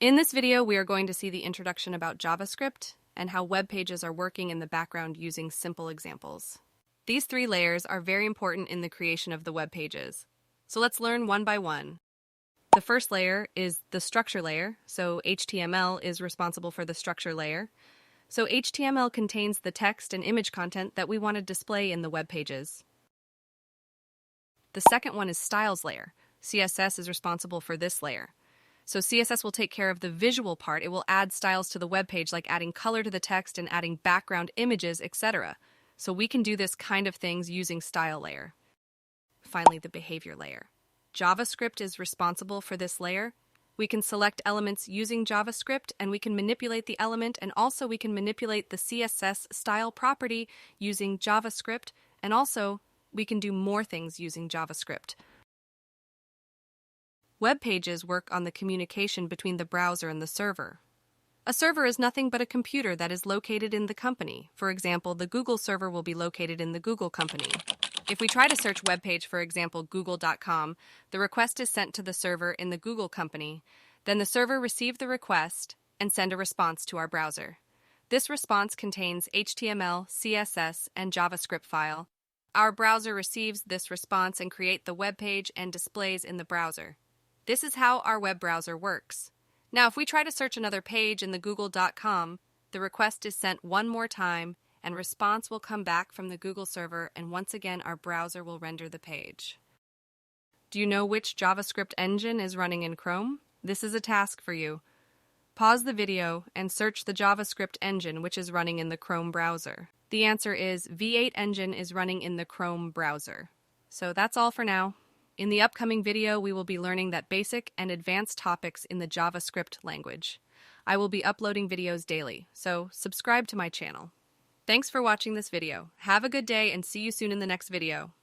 In this video, we are going to see the introduction about JavaScript and how web pages are working in the background using simple examples. These three layers are very important in the creation of the web pages. So let's learn one by one. The first layer is the structure layer, so HTML is responsible for the structure layer. So HTML contains the text and image content that we want to display in the web pages. The second one is styles layer. CSS is responsible for this layer. So CSS will take care of the visual part. It will add styles to the web page, like adding color to the text and adding background images, etc. So we can do this kind of things using style layer. Finally, the behavior layer. JavaScript is responsible for this layer. We can select elements using JavaScript, and we can manipulate the element, and also we can manipulate the CSS style property using JavaScript, and also we can do more things using JavaScript. Web pages work on the communication between the browser and the server. A server is nothing but a computer that is located in the company. For example, the Google server will be located in the Google company. If we try to search web page, for example, google.com, the request is sent to the server in the Google company. Then the server receives the request and send a response to our browser. This response contains HTML, CSS, and JavaScript file. Our browser receives this response and creates the web page and displays in the browser. This is how our web browser works. Now, if we try to search another page in the google.com, the request is sent one more time, and response will come back from the Google server, and once again, our browser will render the page. Do you know which JavaScript engine is running in Chrome? This is a task for you. Pause the video and search the JavaScript engine which is running in the Chrome browser. The answer is V8 engine is running in the Chrome browser. So that's all for now. In the upcoming video, we will be learning that basic and advanced topics in the JavaScript language. I will be uploading videos daily, so subscribe to my channel. Thanks for watching this video. Have a good day and see you soon in the next video.